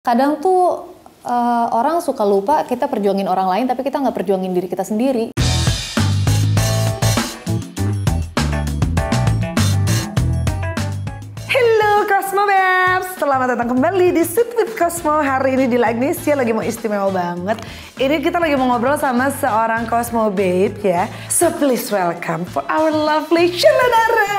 Kadang tuh orang suka lupa kita perjuangin orang lain, tapi kita nggak perjuangin diri kita sendiri. Hello Cosmo Babes, selamat datang kembali di Sit with Cosmo. Hari ini di Agnesia lagi mau istimewa banget. Ini kita lagi mau ngobrol sama seorang Cosmo Babe ya. So please welcome for our lovely Sheila Dara.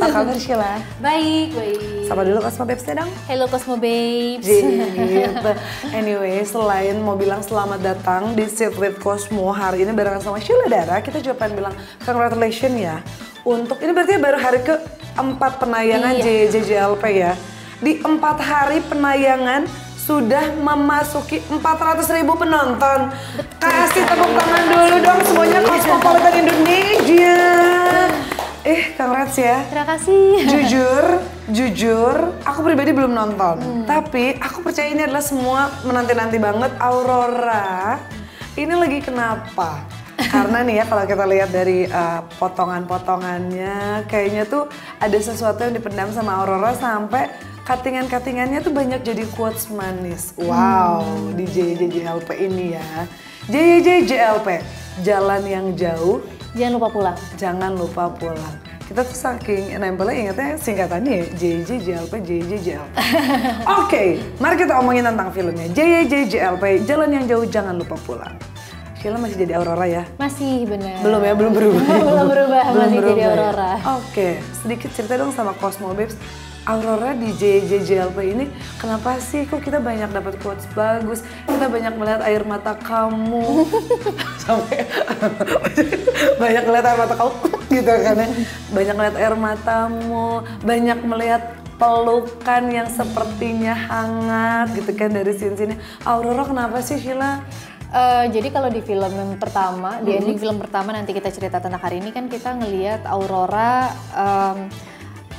Apa kabar Sheila? Baik. Sapa dulu Cosmo Babes dong. Hello Cosmo Babes. Gitu. Anyway, selain mau bilang selamat datang di Sit with Cosmo, hari ini barengan sama Sheila Dara, kita juga pengen bilang congratulations ya. Untuk ini berarti baru hari ke-4 penayangan JJJLP ya. Di 4 hari penayangan sudah memasuki 400.000 penonton. Kasih tepuk tangan dulu dong semuanya Cosmopolitan Indonesia. Congrats ya. Terima kasih. Jujur, aku pribadi belum nonton. Tapi aku percaya ini adalah semua menanti-nanti banget. Aurora ini lagi kenapa? Karena nih ya kalau kita lihat dari potongan-potongannya, kayaknya tuh ada sesuatu yang dipendam sama Aurora sampai cuttingan-cuttingannya tuh banyak jadi quotes manis. Wow, di JJJLP ini ya. JJJLP, jalan yang jauh. Jangan lupa pulang. Jangan lupa pulang. Kita tuh saking nempelnya ingatnya singkatannya JJJLP, JJJLP. Oke, mari kita omongin tentang filmnya. JJJLP, jalan yang jauh jangan lupa pulang. Sheila masih jadi Aurora ya? Masih benar. Belum ya, belum berubah. Belum berubah, masih jadi Aurora. Oke, sedikit cerita dong sama Cosmo Babes. Aurora di JJJLP ini kenapa sih kok kita banyak dapat quotes bagus, kita banyak melihat air mata kamu, sampai banyak melihat air mata kamu gitu kan ya, banyak melihat air matamu, banyak melihat pelukan yang sepertinya hangat gitu kan dari scene-scene. Aurora kenapa sih Sheila? Jadi kalau di film yang pertama, di ending film pertama nanti kita cerita tentang hari ini kan kita ngelihat Aurora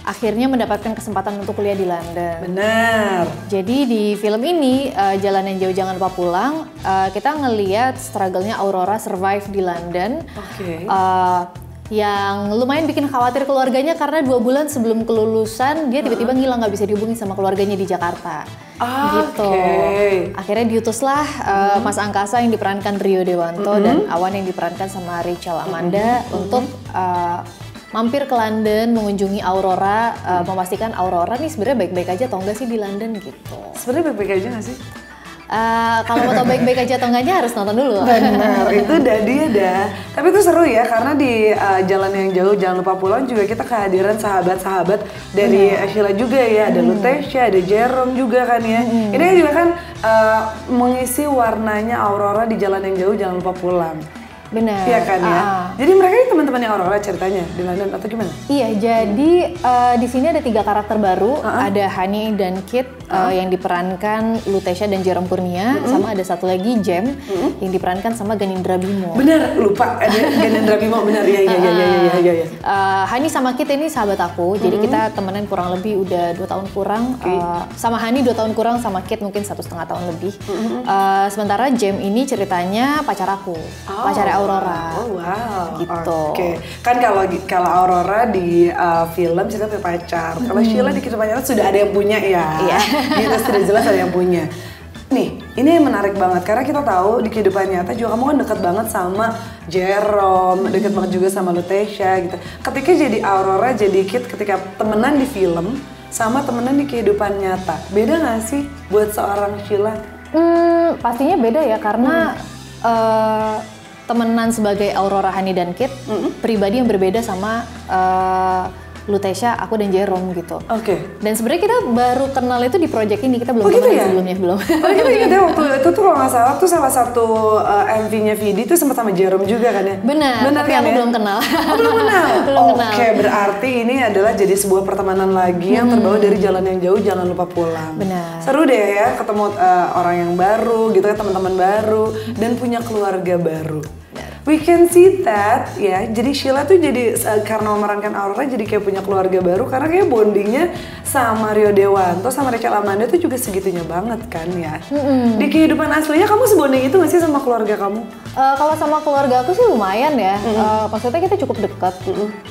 akhirnya mendapatkan kesempatan untuk kuliah di London. Benar. Jadi di film ini Jalan yang Jauh Jangan Lupa Pulang, kita ngelihat struggle-nya Aurora survive di London. Oke. Yang lumayan bikin khawatir keluarganya karena 2 bulan sebelum kelulusan dia tiba-tiba ngilang, nggak bisa dihubungi sama keluarganya di Jakarta. Gitu. Akhirnya diutuslah Mas Angkasa yang diperankan Rio Dewanto dan Awan yang diperankan sama Rachel Amanda untuk mampir ke London, mengunjungi Aurora, memastikan Aurora nih sebenarnya baik-baik aja atau enggak sih di London gitu. Sebenarnya baik-baik aja nggak sih? Kalau mau tau baik-baik aja atau enggaknya harus nonton dulu. Benar, itu dia dah. Tapi itu seru ya, karena di Jalan yang Jauh Jangan Lupa Pulang juga kita kehadiran sahabat-sahabat dari Sheila juga ya. Ada Lutecia, ada Jerome juga kan ya. Ini juga kan mengisi warnanya Aurora di Jalan yang Jauh Jangan Lupa Pulang. Benar. Iya kan ya. Jadi mereka ini teman-temannya Aurora ceritanya di London atau gimana? Iya, jadi di sini ada 3 karakter baru, ada Honey dan Kit yang diperankan Lutecia dan Jerome Kurnia, sama ada satu lagi Jem yang diperankan sama Ganindra Bimo. Bener, lupa ada Ganindra Bimo, bener ya. Honey sama Kit ini sahabat aku, jadi kita temenan kurang lebih udah 2 tahun kurang. Sama Honey 2 tahun kurang, sama Kit mungkin 1,5 tahun lebih. Sementara Jem ini ceritanya pacar aku, pacarnya Aurora. Oh wow. Gitu. Oke. Kan kalau Aurora di film kita punya pacar. Kalau Sheila di kehidupan nyata sudah ada yang punya ya. Iya. Gitu sudah jelas ada yang punya. Nih, ini yang menarik banget karena kita tahu di kehidupan nyata juga kamu kan deket banget sama Jerome, deket banget juga sama Lutecia gitu. Ketika jadi Aurora, jadi Kit ketika temenan di film sama temenan di kehidupan nyata, beda nggak sih buat seorang Sheila? Pastinya beda ya karena temenan sebagai Aurora, Honey dan Kit, pribadi yang berbeda sama Lutecia, aku dan Jerome gitu. Oke. Dan sebenarnya kita baru kenal itu di project ini, kita belum gitu kenal ya? sebelumnya belum. Oh gitu ya, waktu itu tuh kalau nggak salah tuh salah satu MV-nya Vidi tuh sempat sama Jerome juga kan ya? Benar tapi kan aku ya? belum kenal. Oh, belum kenal? Oke, berarti ini adalah jadi sebuah pertemanan lagi yang terbawa dari Jalan yang Jauh Jangan Lupa Pulang. Benar. Seru deh ya, ketemu orang yang baru gitu ya, teman-teman baru dan punya keluarga baru. we can see that ya. Jadi Sheila tuh jadi karena memerankan Aurora jadi kayak punya keluarga baru karena kayak bondingnya sama Rio Dewanto sama Rachel Amanda tuh juga segitunya banget kan ya. Di kehidupan aslinya kamu sebonding itu nggak sih sama keluarga kamu? Kalau sama keluarga aku sih lumayan ya. Maksudnya kita cukup dekat.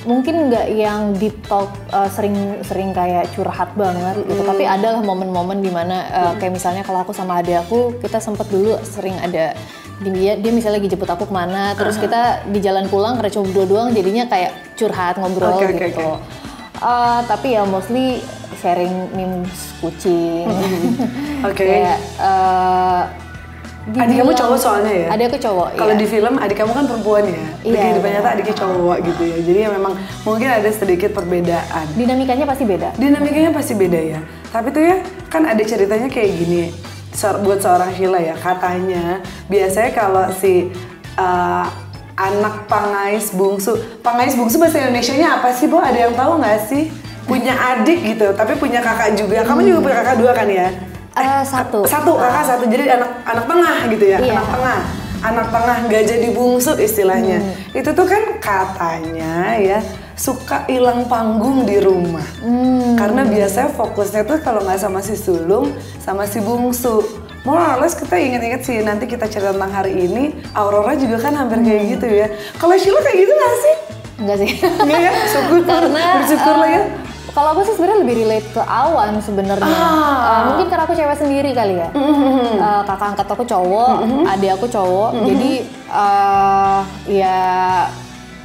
Mungkin nggak yang deep talk sering kayak curhat banget gitu. Tapi adalah momen-momen dimana kayak misalnya kalau aku sama adik aku, kita sempet dulu sering ada dia misalnya lagi jemput aku kemana, terus kita di jalan pulang karena cuma berdua doang, jadinya kayak curhat ngobrol gitu. Tapi ya mostly sharing memes kucing. Kayak adik kamu cowok soalnya ya? Adik aku cowok. Kalau di film adik kamu kan perempuan ya. Di kehidupan nyata adiknya cowok gitu ya. Jadi ya memang mungkin ada sedikit perbedaan. Dinamikanya pasti beda. Dinamikanya pasti beda ya. Tapi tuh ya kan ada ceritanya kayak gini. Buat seorang Sheila ya, katanya biasanya kalau si anak pangais bungsu bahasa Indonesianya apa sih, Bu? Ada yang tahu nggak sih? Punya adik gitu, tapi punya kakak juga. Kamu juga punya kakak 2 kan ya? Satu. Kakak 1. Jadi anak tengah gitu ya? Iya. Anak tengah nggak jadi bungsu istilahnya. Itu tuh kan katanya ya suka hilang panggung di rumah. Karena biasanya fokusnya tuh kalau nggak sama si sulung, sama si bungsu. More or less kita ingat-ingat sih, nanti kita cerita tentang hari ini, Aurora juga kan hampir kayak gitu ya. Kalau Sheila kayak gitu nggak sih? Enggak sih. Enggak ya? Bersyukur lah ya. Kalau aku sih sebenarnya lebih relate ke Awan sebenarnya. Mungkin karena aku cewek sendiri kali ya. Kakak angkat aku cowok, adik aku cowok. Jadi ya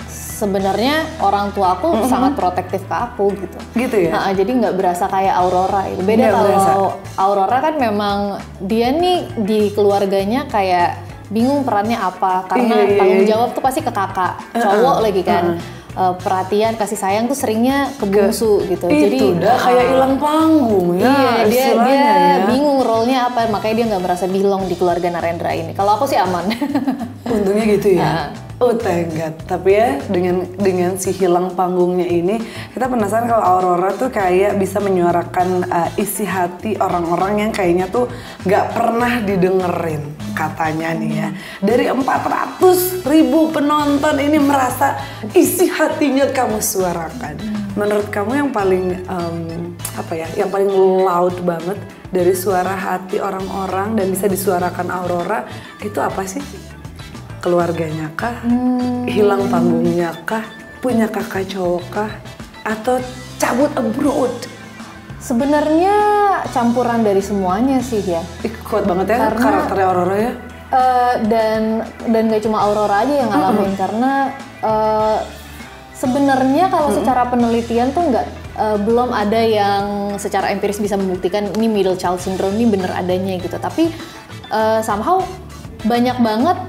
sebenarnya orang tua aku sangat protektif ke aku gitu. Gitu ya? Jadi nggak berasa kayak Aurora itu. Beda kalau Aurora kan memang dia nih di keluarganya kayak bingung perannya apa. Karena tanggung jawab tuh pasti ke kakak, cowok lagi kan. Perhatian, kasih sayang tuh seringnya ke bungsu gitu. Jadi udah kayak hilang panggung ya. Iya, dia bingung role-nya apa, makanya dia nggak merasa belong di keluarga Narendra ini. Kalau aku sih aman. Untungnya gitu ya. Oh thank God. Tapi ya dengan si hilang panggungnya ini, kita penasaran kalau Aurora tuh kayak bisa menyuarakan isi hati orang-orang yang kayaknya tuh nggak pernah didengerin katanya nih ya. Dari 400.000 penonton ini merasa isi hatinya kamu suarakan. Menurut kamu yang paling yang paling loud banget dari suara hati orang-orang dan bisa disuarakan Aurora itu apa sih? Keluarganya kah? Hilang panggungnya kah? Punya kakak cowok kah? Atau cabut abroad? Sebenarnya campuran dari semuanya sih ya. Kuat banget ya karakternya Aurora ya. Dan nggak cuma Aurora aja yang ngalamin karena sebenarnya kalau secara penelitian tuh belum ada yang secara empiris bisa membuktikan ini middle child syndrome ini bener adanya gitu. Tapi somehow banyak banget,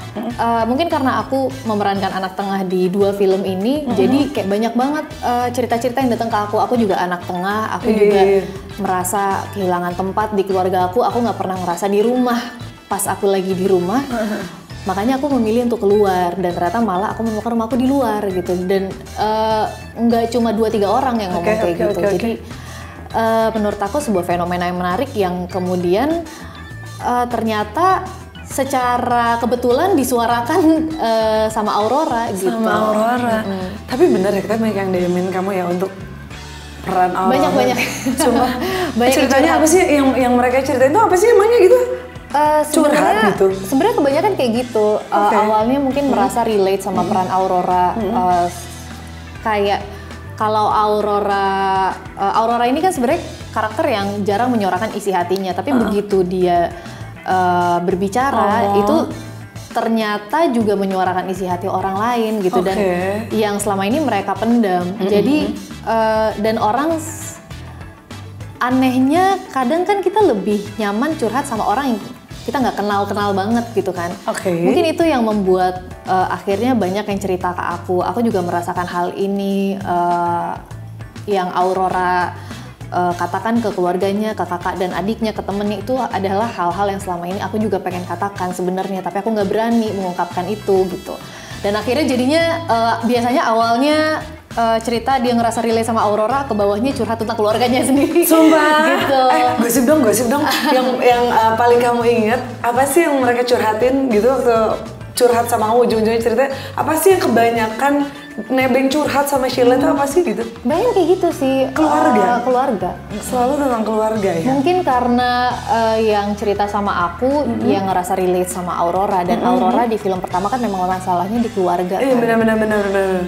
mungkin karena aku memerankan anak tengah di 2 film ini, jadi kayak banyak banget cerita-cerita yang datang ke aku. Aku juga anak tengah, aku juga merasa kehilangan tempat di keluarga aku nggak pernah ngerasa di rumah pas aku lagi di rumah. Makanya aku memilih untuk keluar dan ternyata malah aku menemukan rumahku di luar gitu. Dan nggak cuma 2-3 orang yang ngomong kayak gitu. Jadi menurut aku sebuah fenomena yang menarik yang kemudian ternyata secara kebetulan disuarakan sama Aurora gitu. Sama Aurora. Tapi bener ya, kita banyak yang DM-in kamu ya untuk peran Aurora. Banyak. Cuma ceritanya apa sih yang mereka ceritain itu apa sih emangnya gitu? Curhat gitu. Sebenarnya kebanyakan kayak gitu. Awalnya mungkin merasa relate sama peran Aurora. Kayak kalau Aurora ini kan sebenarnya karakter yang jarang menyuarakan isi hatinya, tapi begitu dia berbicara itu ternyata juga menyuarakan isi hati orang lain gitu. Dan yang selama ini mereka pendam. Jadi dan orang anehnya kadang kan kita lebih nyaman curhat sama orang yang kita nggak kenal banget gitu kan. Mungkin itu yang membuat akhirnya banyak yang cerita ke aku juga merasakan hal ini yang Aurora katakan ke keluarganya, ke kakak dan adiknya, ke temennya, itu adalah hal-hal yang selama ini aku juga pengen katakan sebenarnya, tapi aku nggak berani mengungkapkan itu gitu. Dan akhirnya jadinya biasanya awalnya cerita dia ngerasa relate sama Aurora, ke bawahnya curhat tentang keluarganya sendiri. Sumpah. Gitu. Gosip dong. yang paling kamu ingat apa sih yang mereka curhatin gitu waktu curhat sama kamu, ujung-ujungnya cerita apa sih yang kebanyakan nebeng curhat sama Sheila itu apa sih gitu? Bayang kayak gitu sih. Keluarga. Selalu tentang keluarga ya? Mungkin karena yang cerita sama aku, yang ngerasa relate sama Aurora. Dan Aurora di film pertama kan memang masalahnya di keluarga. Iya kan? benar.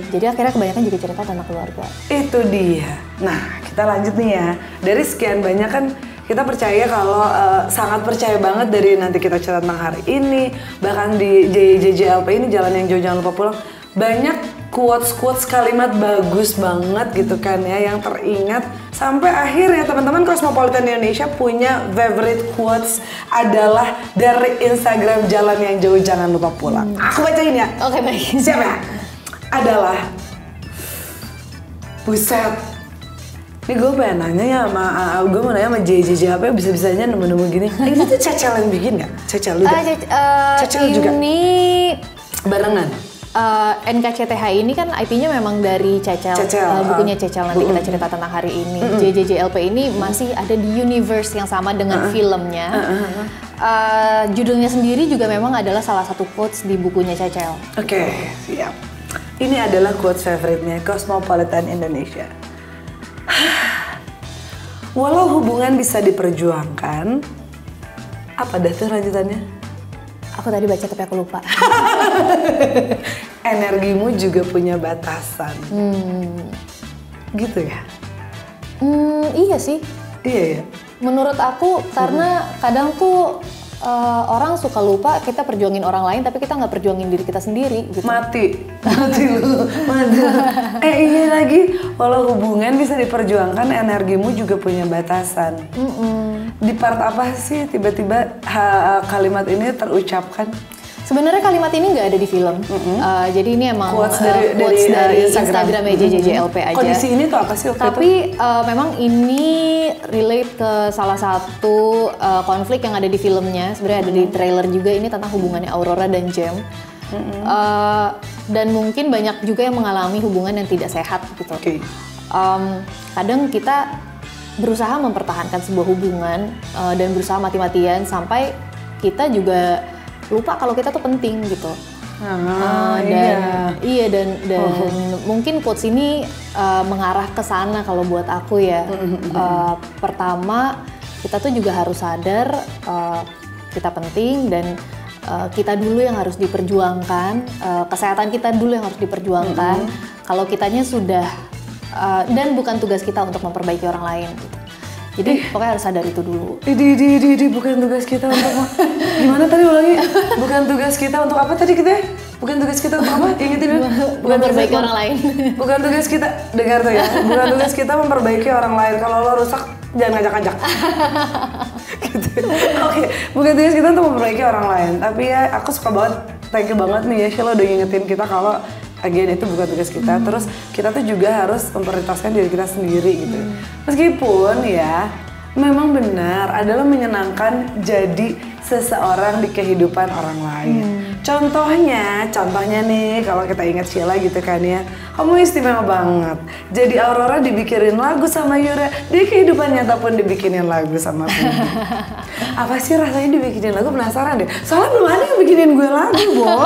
Jadi akhirnya kebanyakan juga cerita tentang keluarga. Itu dia. Nah kita lanjut nih ya. Dari sekian banyak kan kita percaya kalau sangat percaya banget dari nanti kita cerita tentang hari ini, bahkan di JJLP ini Jalan yang Jauh Jangan Lupa Pulang, banyak quotes kalimat bagus banget gitu kan ya yang teringat sampai akhirnya teman-teman Cosmopolitan Indonesia punya favorite quotes adalah dari Instagram Jalan yang Jauh Jangan Lupa Pulang. Aku bacain ya. Oke, baik. Siap ya? Adalah buset. Ini gue pengen nanya ya gue mau nanya sama JJJ apa ya bisa-bisanya nemu-nemu gini. Ini tuh Cecel yang bikin nggak? Cecel lu Cecel juga? Ini barengan? NKCTH ini kan IP-nya memang dari Cecel, bukunya Cecel nanti kita cerita tentang hari ini. JJJLP ini masih ada di universe yang sama dengan filmnya. Judulnya sendiri juga memang adalah salah satu quotes di bukunya Cecel. Oke, siap. Ini adalah quotes favoritnya Cosmopolitan Indonesia. Walau hubungan bisa diperjuangkan, apa dah tuh lanjutannya? Aku tadi baca tapi aku lupa. Energimu juga punya batasan. Gitu ya? Iya sih. Iya ya. Menurut aku karena kadang tuh orang suka lupa kita perjuangin orang lain tapi kita nggak perjuangin diri kita sendiri gitu. Mati lu. Iya lagi, walau hubungan bisa diperjuangkan, energimu juga punya batasan. Di part apa sih tiba-tiba kalimat ini terucapkan? Sebenarnya kalimat ini nggak ada di film, jadi ini emang quotes dari Instagramnya JJJLP aja. Kondisi ini tuh apa sih waktu Tapi itu? Memang ini relate ke salah satu konflik yang ada di filmnya. Sebenarnya ada di trailer juga, ini tentang hubungannya Aurora dan Jem. Dan mungkin banyak juga yang mengalami hubungan yang tidak sehat gitu. Kadang kita berusaha mempertahankan sebuah hubungan dan berusaha mati-matian sampai kita juga lupa kalau kita tuh penting gitu. Dan mungkin quotes ini mengarah ke sana kalau buat aku ya. Pertama, kita tuh juga harus sadar kita penting dan kita dulu yang harus diperjuangkan, kesehatan kita dulu yang harus diperjuangkan. Kalau kitanya sudah dan bukan tugas kita untuk memperbaiki orang lain gitu. Jadi pokoknya harus sadar itu dulu. Bukan tugas kita untuk gimana tadi ulangi? Bukan tugas kita untuk apa tadi kita? Bukan tugas kita untuk apa? Ingetin dulu. Bukan memperbaiki orang lain. Bukan tugas kita, dengar tuh ya. Bukan tugas kita memperbaiki orang lain. Kalau lo rusak, jangan ngajak-ngajak. Gitu. Oke, bukan tugas kita untuk memperbaiki orang lain. Tapi ya, aku suka banget, thank you banget nih ya, Sheila udah ngingetin kita kalau again itu bukan tugas kita, terus kita tuh juga harus memprioritaskan diri kita sendiri gitu. Meskipun ya, memang benar adalah menyenangkan jadi seseorang di kehidupan orang lain. Contohnya nih kalau kita ingat Sheila gitu kan ya, kamu istimewa banget. Jadi Aurora dibikinin lagu sama Yura, di kehidupan nyata pun dibikinin lagu sama Budi. Apa sih rasanya dibikinin lagu? Penasaran deh. Soalnya belum ada yang bikinin gue lagu, Bo.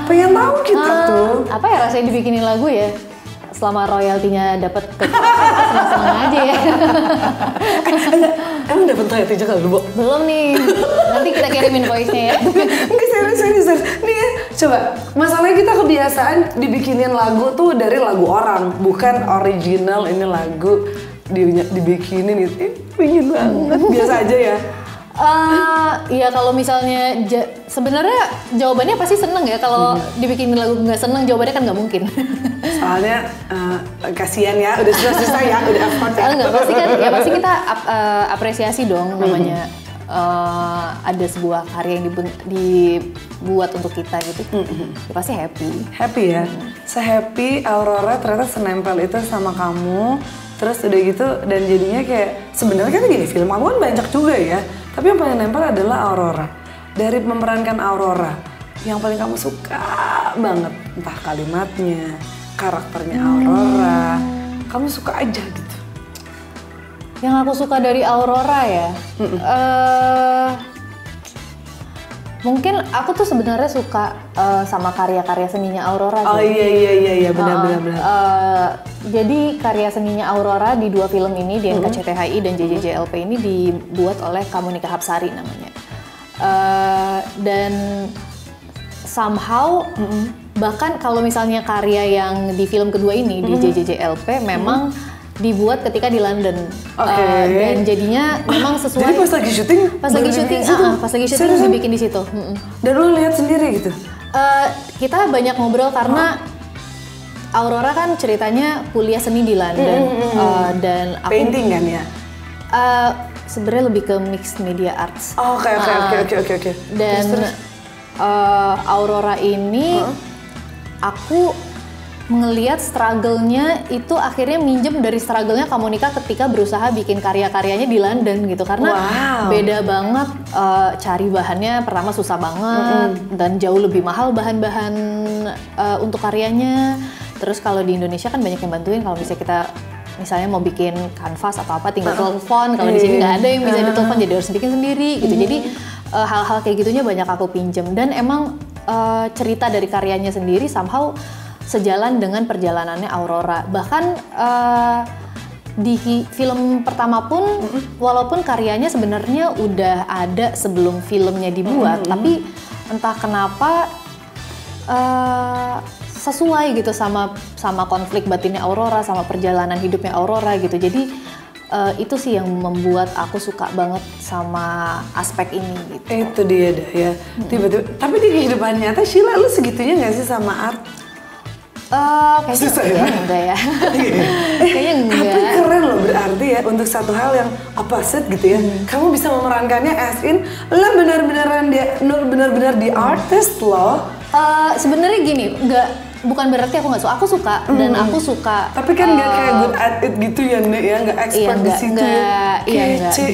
Pengen tahu kita tuh. Apa ya rasanya dibikinin lagu ya? Selama royaltinya dapat senang-senang aja ya. Emang dapat royalti juga lu, Bo? Belum nih. Nanti kita kirimin voice-nya ya. Enggak, serius. Nih, coba. Masalahnya kita kebiasaan dibikinin lagu tuh dari lagu orang, bukan original ini lagu dibikinin itu. Pingin banget. Biasa aja ya. Ya kalau misalnya sebenarnya jawabannya pasti seneng ya. Kalau dibikinin lagu nggak seneng, jawabannya kan nggak mungkin. Soalnya kasihan ya, udah susah ya, udah effort ya. Enggak, pasti kita apresiasi dong namanya. Ada sebuah karya yang dibuat untuk kita gitu. Ya pasti happy ya. Se-happy Aurora ternyata senempel itu sama kamu. Terus udah gitu dan jadinya kayak sebenarnya kan gini, film aku kan banyak juga ya. Tapi yang paling nempel adalah Aurora. Dari memerankan Aurora, yang paling kamu suka banget, entah kalimatnya, karakternya Aurora, kamu suka aja gitu. Yang aku suka dari Aurora ya, Mungkin aku tuh sebenarnya suka sama karya-karya seninya Aurora sih. Oh iya benar. Jadi karya seninya Aurora di 2 film ini, di NKCTHI dan JJJLP ini dibuat oleh Kamunika Hapsari namanya. Dan somehow bahkan kalau misalnya karya yang di film kedua ini di JJJLP memang dibuat ketika di London, dan jadinya memang sesuai. Jadi pas lagi syuting dibikin di situ. Dan lo lihat sendiri gitu? Kita banyak ngobrol karena Aurora kan ceritanya kuliah seni di London, dan aku painting kan ya? Sebenarnya lebih ke mixed media arts. Oke. Dan Aurora ini aku ngelihat struggle-nya itu akhirnya minjem dari struggle-nya Kamunika ketika berusaha bikin karya-karyanya di London gitu, karena beda banget, cari bahannya pertama susah banget dan jauh lebih mahal bahan-bahan untuk karyanya. Terus kalau di Indonesia kan banyak yang bantuin, kalau misalnya mau bikin kanvas atau apa tinggal telepon, kalau di sini nggak ada yang bisa ditelepon jadi harus bikin sendiri gitu. Jadi hal-hal kayak gitunya banyak aku pinjem, dan emang cerita dari karyanya sendiri somehow sejalan dengan perjalanannya Aurora. Bahkan di film pertama pun walaupun karyanya sebenarnya udah ada sebelum filmnya dibuat, tapi entah kenapa sesuai gitu sama konflik batinnya Aurora, sama perjalanan hidupnya Aurora gitu. Jadi itu sih yang membuat aku suka banget sama aspek ini gitu. Itu dia dah ya. Tiba-tiba, tapi di kehidupan nyata Sheila lu segitunya nggak sih sama art? Kayaknya enggak ya. Kayaknya enggak. Tapi keren loh, berarti ya untuk satu hal yang opposite gitu ya. Kamu bisa memerankannya as in lo benar-benar di artist loh. Sebenarnya gini, bukan berarti aku nggak suka. Aku suka dan aku suka. Tapi kan nggak kayak good at it gitu ya, Nek ya, nggak expert di situ. Kece.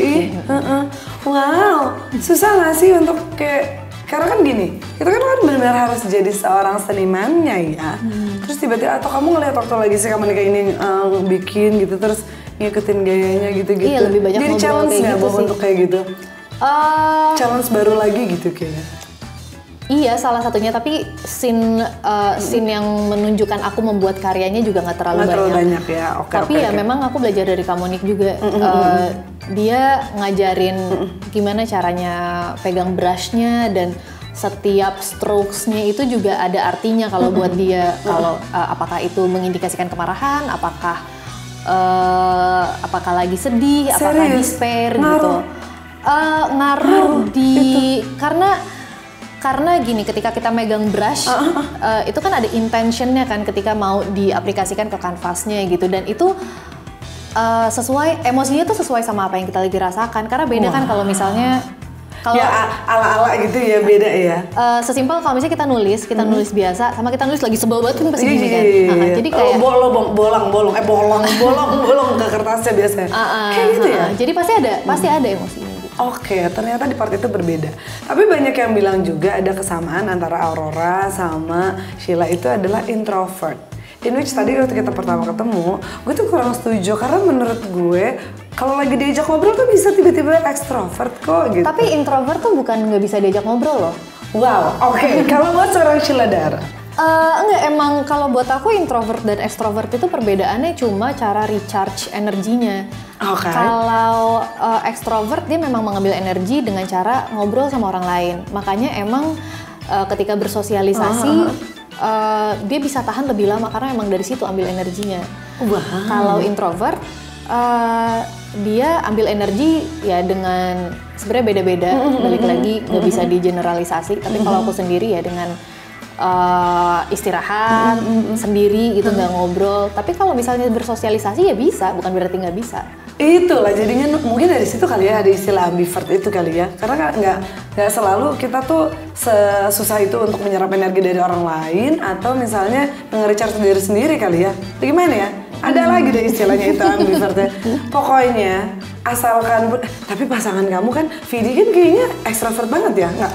Wow, susah nggak sih untuk kayak, karena kan gini, kita kan benar-benar harus jadi seorang senimannya ya. Terus tiba-tiba, atau kamu ngeliat waktu lagi sih Kamunika ini bikin gitu, terus ngikutin gayanya gitu-gitu. Iya, lebih banyak jadi challenge nggak gitu untuk kayak gitu? Challenge baru lagi gitu kayaknya. Iya, salah satunya, tapi scene yang menunjukkan aku membuat karyanya juga nggak terlalu banyak ya. Tapi memang aku belajar dari Kamunik juga. Dia ngajarin gimana caranya pegang brushnya, dan setiap strokes-nya itu juga ada artinya kalau buat dia. Kalau apakah itu mengindikasikan kemarahan, apakah lagi sedih, apakah despair gitu. Ngaruh di karena gini, ketika kita megang brush, itu kan ada intentionnya kan ketika mau diaplikasikan ke kanvasnya gitu, dan itu sesuai, emosinya tuh sesuai sama apa yang kita lagi rasakan. Karena beda kan kalau misalnya ya ala-ala gitu ya, beda ya. Sesimpel kalau misalnya kita nulis biasa sama kita nulis lagi sebel banget kan pasti gini kan. Jadi kayak bolong ke kertasnya biasanya. Kayak gitu ya. Jadi pasti ada emosinya. Oke, ternyata di part itu berbeda. Tapi banyak yang bilang juga ada kesamaan antara Aurora sama Sheila itu adalah introvert. In which tadi waktu kita pertama ketemu, gue tuh kurang setuju karena menurut gue kalau lagi diajak ngobrol tuh bisa tiba-tiba ekstrovert kok gitu. Tapi introvert tuh bukan nggak bisa diajak ngobrol loh. Wow, oke. Kalau buat seorang Sheila Dara? Enggak, emang kalau buat aku introvert dan extrovert itu perbedaannya cuma cara recharge energinya. Kalau extrovert dia memang mengambil energi dengan cara ngobrol sama orang lain. Makanya emang ketika bersosialisasi dia bisa tahan lebih lama karena emang dari situ ambil energinya. Kalau introvert dia ambil energi ya dengan sebenarnya beda-beda. Balik lagi nggak bisa digeneralisasi. Tapi kalau aku sendiri ya dengan istirahat sendiri gitu, nggak ngobrol. Tapi kalau misalnya bersosialisasi ya bisa, bukan berarti nggak bisa. Itulah jadinya mungkin dari situ kali ya ada istilah ambivert itu kali ya. Karena nggak selalu kita tuh sesusah itu untuk menyerap energi dari orang lain atau misalnya nge-recharge diri sendiri kali ya. Bagaimana ya? Ada lagi deh istilahnya itu ambivertnya. Pokoknya asalkan tapi pasangan kamu kan Vidi kan kayaknya ekstrovert banget ya, nggak?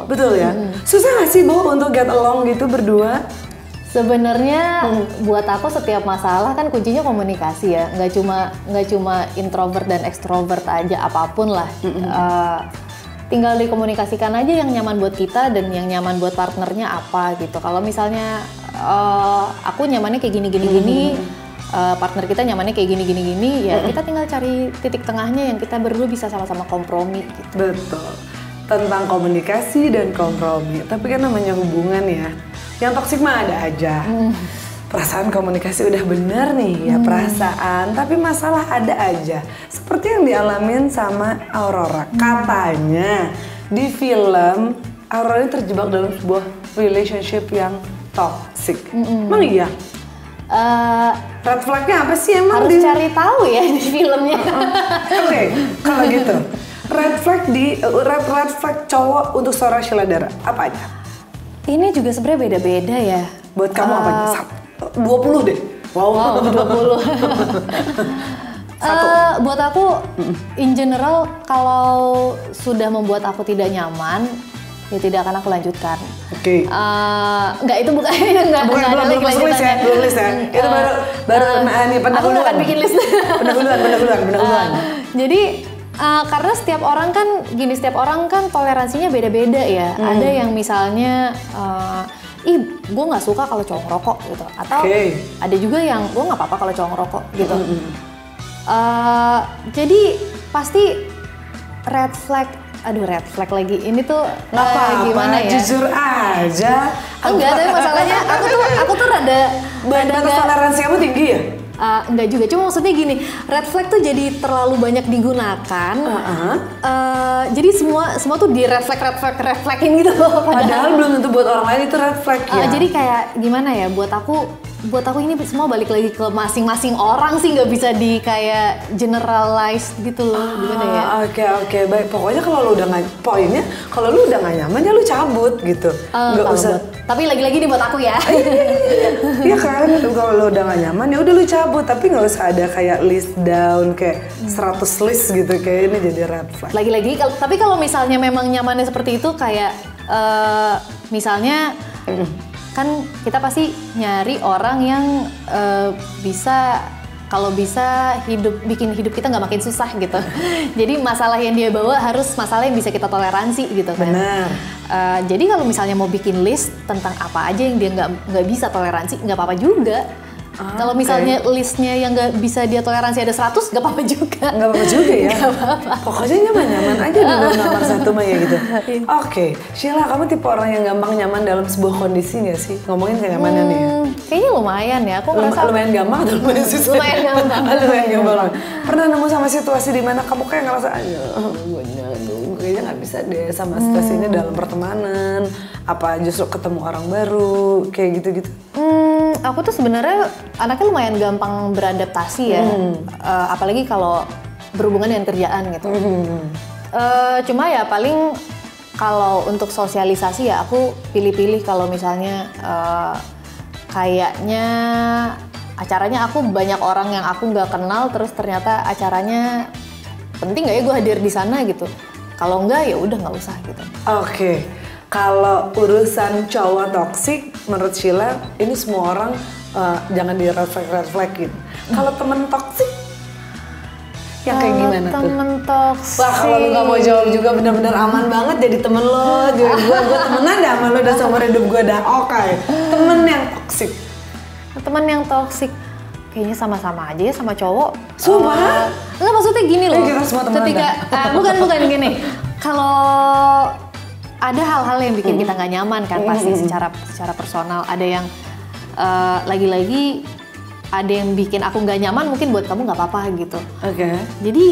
Betul ya. Susah nggak sih Bo untuk get along gitu berdua? Sebenarnya buat aku setiap masalah kan kuncinya komunikasi ya, nggak cuma introvert dan extrovert aja, apapun lah. tinggal dikomunikasikan aja yang nyaman buat kita dan yang nyaman buat partnernya apa gitu. Kalau misalnya aku nyamannya kayak gini, partner kita nyamannya kayak gini, ya kita tinggal cari titik tengahnya yang kita berdua bisa sama-sama kompromi gitu. Betul. Tentang komunikasi dan kompromi. Tapi kan namanya hubungan ya, yang toksik mah ada aja. Perasaan komunikasi udah bener nih ya perasaan, tapi masalah ada aja. Seperti yang dialamin sama Aurora. Katanya di film Aurora ini terjebak dalam sebuah relationship yang toxic. Emang iya? Red flagnya apa sih emang? Harus cari tahu ya di filmnya. Oke, kalau gitu. Red flag cowok untuk seorang Sheila Dara apa aja? Ini juga sebenarnya beda-beda ya. Buat kamu apa aja? 20 deh. Wow, 20. Buat aku, in general, kalau sudah membuat aku tidak nyaman, ya tidak akan aku lanjutkan. Oke. Enggak, itu bukan ada lagi lanjutannya. Belum list ya. Itu baru nih pendahuluan. Aku nggak akan bikin list. Pendahuluan. Jadi karena setiap orang kan toleransinya beda-beda ya. Ada yang misalnya gue nggak suka kalau cowok ngerokok gitu, atau ada juga yang gue nggak apa-apa kalau cowok ngerokok gitu. Jadi pasti red flag lagi. Ini tuh gimana ya? Jujur aja. Enggak, tapi masalahnya aku tuh rada toleransi kamu tinggi ya? Enggak juga, cuma maksudnya gini, red flag tuh jadi terlalu banyak digunakan. Jadi semua tuh di red flagin gitu loh. Padahal belum tentu buat orang lain itu red flag ya. Jadi kayak gimana ya, buat aku ini semua balik lagi ke masing-masing orang sih, nggak bisa di kayak generalize gitu loh. Gimana ya? Oke, baik. Pokoknya kalau lu udah nggak nyaman ya lu cabut gitu. Nggak usah. Tapi lagi-lagi nih buat aku ya. Iya kan, kalau lu udah nggak nyaman ya udah lu cabut. Tapi nggak usah ada kayak list down kayak 100 list gitu, kayak ini jadi red flag. Lagi-lagi, tapi kalau misalnya memang nyamannya seperti itu kayak misalnya. Kan kita pasti nyari orang yang kalau bisa bikin hidup kita nggak makin susah gitu. Jadi masalah yang dia bawa harus masalah yang bisa kita toleransi gitu kan. Benar. Jadi kalau misalnya mau bikin list tentang apa aja yang dia nggak bisa toleransi, nggak apa-apa juga. Kalau misalnya listnya yang nggak bisa dia toleransi ada 100, nggak apa-apa juga. Nggak apa-apa juga ya? Nggak apa-apa. Pokoknya nyaman-nyaman aja di nomor 1 mah ya gitu. Oke, Sheila, kamu tipe orang yang gampang nyaman dalam sebuah kondisi nggak sih? Ngomongin kenyamanan ya? Kayaknya lumayan ya, aku ngerasa lumayan gampang atau lumayan susah? Lumayan gampang. Lumayan gampang. Pernah nemu sama situasi di mana kamu kayak ngerasa kayaknya nggak bisa deh sama situasi ini dalam pertemanan, apa justru ketemu orang baru, kayak gitu-gitu? Aku tuh sebenarnya anaknya lumayan gampang beradaptasi ya, apalagi kalau berhubungan dengan kerjaan gitu. Cuma ya paling kalau untuk sosialisasi ya aku pilih-pilih. Kalau misalnya kayaknya acaranya aku banyak orang yang aku nggak kenal, terus ternyata acaranya penting nggak ya gue hadir di sana gitu. Kalau enggak ya udah nggak usah gitu. Oke. Kalau urusan cowok toksik, menurut Sheila ini semua orang jangan di red flagin. Kalau temen toksik, yang kayak gimana tuh? Temen toksik. Wah, kalau lu nggak mau jawab juga benar-benar aman banget jadi temen lo. Jadi gue temenan dah sama lo, udah seumur hidup gue dah oke. Temen yang toksik. Temen yang toksik. Kayaknya sama-sama aja ya sama cowok. Sumpah? Enggak, maksudnya gini loh. Kita semua temenan ketika bukan gini. Kalau ada hal-hal yang bikin kita nggak nyaman kan pasti secara personal. Ada yang lagi-lagi ada yang bikin aku nggak nyaman, mungkin buat kamu nggak apa-apa gitu. Oke. Jadi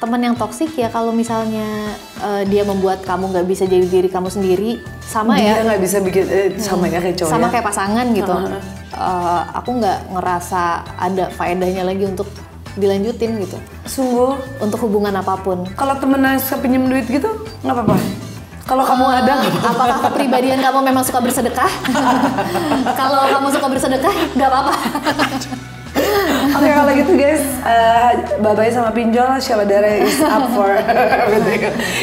teman yang toksik ya kalau misalnya dia membuat kamu nggak bisa jadi diri kamu sendiri, sama dia ya. Dia nggak bisa bikin sama ya kayak cowok. Sama kayak pasangan gitu. Aku nggak ngerasa ada faedahnya lagi untuk dilanjutin gitu. Sungguh. Untuk hubungan apapun. Kalau temenan suka pinjem duit gitu nggak apa-apa. Kalau kamu ada, apakah kepribadian kamu memang suka bersedekah? Kalau kamu suka bersedekah, nggak apa-apa. Oke, kalau gitu guys, bye-bye sama pinjol, Sheila Dara is up for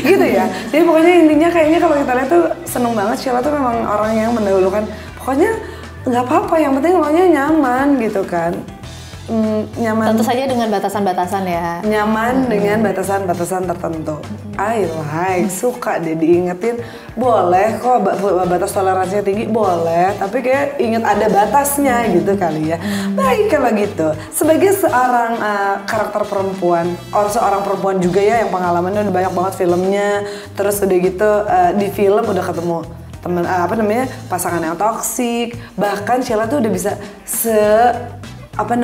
gitu ya. Jadi pokoknya intinya kayaknya kalau kita lihat tuh seneng banget, Sheila tuh memang orang yang mendahulukan. Pokoknya nggak apa-apa, yang penting lo nya nyaman gitu kan. nyaman. Tentu saja dengan batasan-batasan ya. Nyaman dengan batasan-batasan tertentu. I like, suka deh diingetin. Boleh kok batas toleransinya tinggi, boleh. Tapi kayak inget ada batasnya gitu kali ya. Baik kalau gitu. Sebagai seorang karakter perempuan, seorang perempuan juga ya yang pengalamannya udah banyak banget filmnya. Terus udah gitu di film udah ketemu temen pasangan yang toksik. Bahkan Sheila tuh udah bisa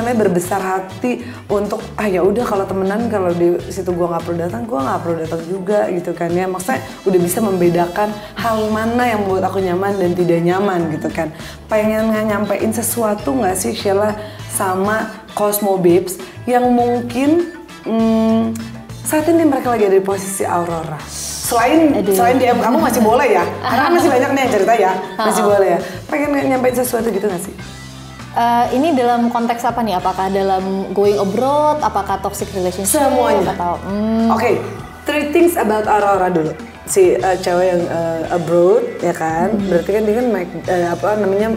berbesar hati untuk ya udah kalau temenan, kalau di situ gue nggak perlu datang juga gitu kan ya. Maksudnya udah bisa membedakan hal mana yang membuat aku nyaman dan tidak nyaman gitu kan. Pengen nyampein sesuatu nggak sih Sheila sama Cosmo Babes yang mungkin saat ini mereka lagi ada di posisi Aurora? Selain DM kamu masih boleh ya, karena masih banyak nih yang cerita ya, masih boleh ya. Pengen nyampein sesuatu gitu nggak sih? Ini dalam konteks apa nih? Apakah dalam going abroad? Apakah toxic relationship? Semuanya. Oke, 3 things about Aurora dulu. Si cewek yang abroad ya kan, berarti kan dia kan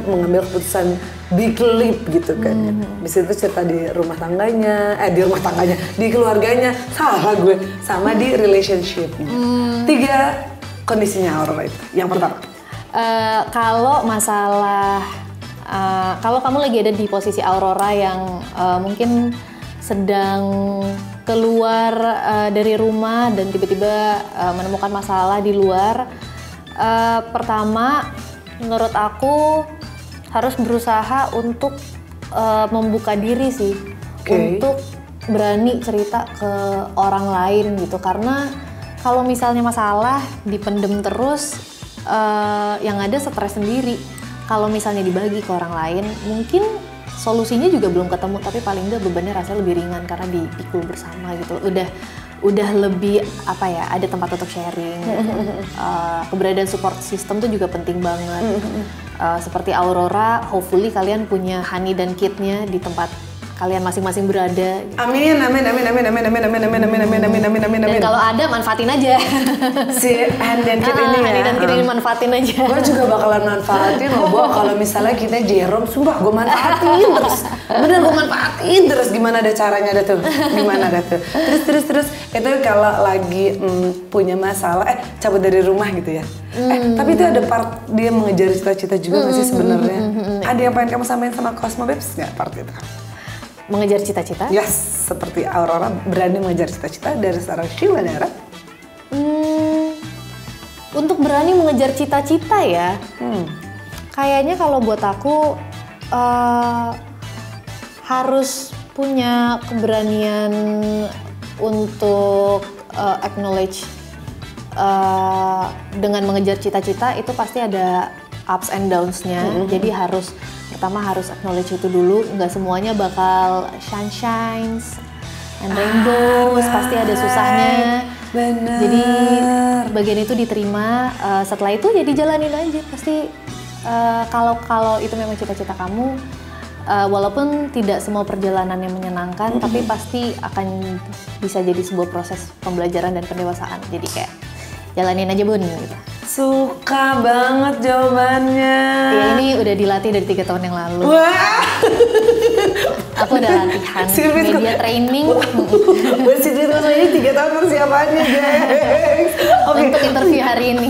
mengambil keputusan big leap gitu kan. Bisa itu cerita di rumah tangganya, di keluarganya, salah gue, sama di relationship-nya. 3 kondisinya Aurora itu. Yang pertama. Kalau masalah kalau kamu lagi ada di posisi Aurora yang mungkin sedang keluar dari rumah dan tiba-tiba menemukan masalah di luar, pertama menurut aku harus berusaha untuk membuka diri sih, untuk berani cerita ke orang lain gitu. Karena kalau misalnya masalah dipendem terus, yang ada stres sendiri. Kalau misalnya dibagi ke orang lain, mungkin solusinya juga belum ketemu, tapi paling nggak bebannya rasanya lebih ringan karena dipikul bersama gitu. Udah lebih ada tempat untuk sharing. Keberadaan support system tuh juga penting banget. Seperti Aurora, hopefully kalian punya Honey dan Kit-nya di tempat kalian masing-masing berada. Amin. Dan kalau ada manfaatin aja. Si Honey dan Kit ini ya. Honey dan Kit ini manfaatin aja. Gue juga bakalan manfaatin loh, kalau misalnya kita Jerome, sumpah gue manfaatin terus. Bener gue manfaatin terus. Gimana ada caranya ada tuh? Terus itu kalau lagi punya masalah, cabut dari rumah gitu ya. Tapi itu ada part dia mengejar cita-cita juga nggak sih sebenarnya? Ada yang pengen kamu sampaikan sama Cosmo Babes nggak part itu? Mengejar cita-cita? Yes, seperti Aurora berani mengejar cita-cita dari seorang Sheila Dara. Untuk berani mengejar cita-cita ya, kayaknya kalau buat aku harus punya keberanian untuk acknowledge dengan mengejar cita-cita itu pasti ada ups and downs-nya. Jadi pertama harus acknowledge itu dulu. Nggak semuanya bakal sunshines and rainbows, pasti ada susahnya. Bener. Jadi bagian itu diterima. Setelah itu ya dijalanin aja. Pasti kalau itu memang cita-cita kamu, walaupun tidak semua perjalanan yang menyenangkan, tapi pasti akan bisa jadi sebuah proses pembelajaran dan pendewasaan. Jadi kayak jalanin aja bun gitu. Suka banget jawabannya. Ya ini udah dilatih dari 3 tahun yang lalu. Wah. Aku udah latihan media training. Bersihin ini 3 tahun persiapannya guys. Untuk interview hari ini.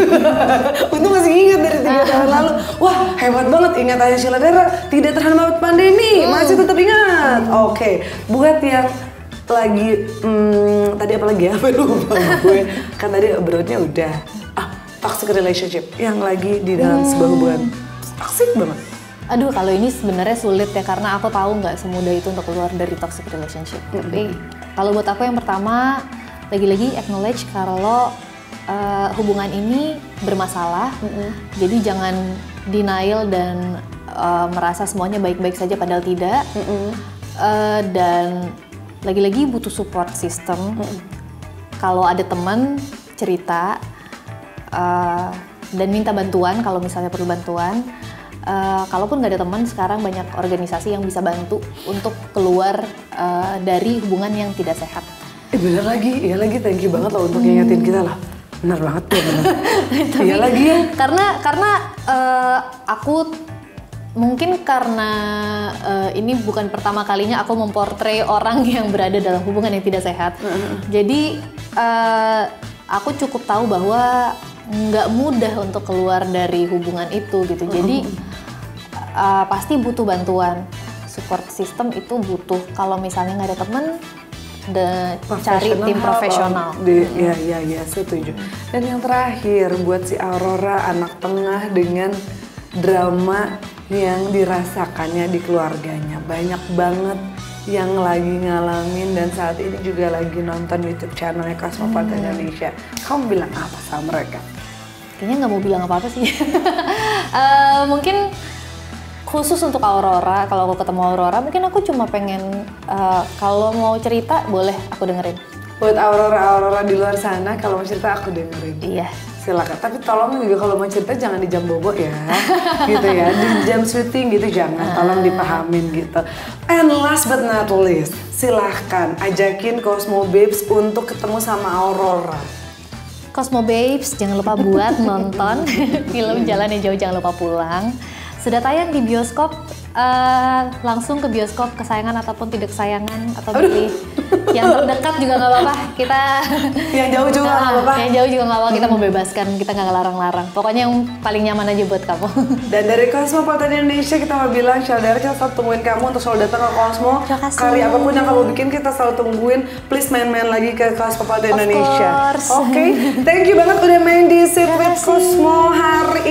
Untung masih ingat dari 3 tahun lalu. Wah hebat banget ingatannya Sheila Dara. Tidak terhambat pandemi, masih tetap ingat. Oke, buat yang lagi tadi apa lagi ya? Lupa gue. Kan tadi abroadnya udah. Toxic relationship yang lagi di dalam sebuah hubungan toxic banget. Aduh, kalau ini sebenarnya sulit ya karena aku tahu nggak semudah itu untuk keluar dari toxic relationship. Tapi kalau buat aku yang pertama, lagi-lagi acknowledge kalau hubungan ini bermasalah. Jadi jangan denial dan merasa semuanya baik-baik saja padahal tidak. Dan lagi-lagi butuh support system. Kalau ada teman cerita. Dan minta bantuan kalau misalnya perlu bantuan. Kalaupun nggak ada teman, sekarang banyak organisasi yang bisa bantu untuk keluar dari hubungan yang tidak sehat. Bener lagi, iya lagi, thank you banget loh untuk ngingetin kita lah. Bener banget ya, bener. Iya lagi ya. Karena aku Mungkin karena ini bukan pertama kalinya aku memportray orang yang berada dalam hubungan yang tidak sehat. Jadi aku cukup tahu bahwa nggak mudah untuk keluar dari hubungan itu gitu. Jadi pasti butuh bantuan, support system itu butuh. Kalau misalnya nggak ada teman, cari tim profesional. Ya, setuju. Dan yang terakhir buat si Aurora anak tengah dengan drama yang dirasakannya di keluarganya, banyak banget yang lagi ngalamin dan saat ini juga lagi nonton YouTube channelnya Cosmopolitan Indonesia. Kamu bilang apa sama mereka? Kayaknya nggak mau bilang apa-apa sih. Mungkin khusus untuk Aurora, kalau aku ketemu Aurora, mungkin aku cuma pengen kalau mau cerita boleh aku dengerin. Buat Aurora di luar sana, kalau mau cerita aku dengerin. Iya. Silakan, tapi tolong juga kalau mau cerita jangan di jam bobo ya, gitu ya, di jam syuting gitu jangan, tolong dipahamin gitu. And last but not least, silahkan ajakin Cosmo Babes untuk ketemu sama Aurora. Cosmo Babes, jangan lupa buat nonton film Jalan yang Jauh Jangan Lupa Pulang. Sudah tayang di bioskop, langsung ke bioskop kesayangan ataupun tidak kesayangan, atau pilih yang terdekat juga nggak apa-apa. Kita yang jauh juga nggak apa-apa. Yang jauh juga nggak apa-apa, kita membebaskan, kita nggak ngelarang-larang. Pokoknya yang paling nyaman aja buat kamu. Dan dari Cosmopolitan Indonesia kita mau bilang, Sheila, kita selalu tungguin kamu untuk selalu datang ke Cosmo. Karya apapun yang kamu bikin kita selalu tungguin. Please main-main lagi ke Cosmopolitan Indonesia. Oke, thank you banget udah main di Sip with Cosmo hari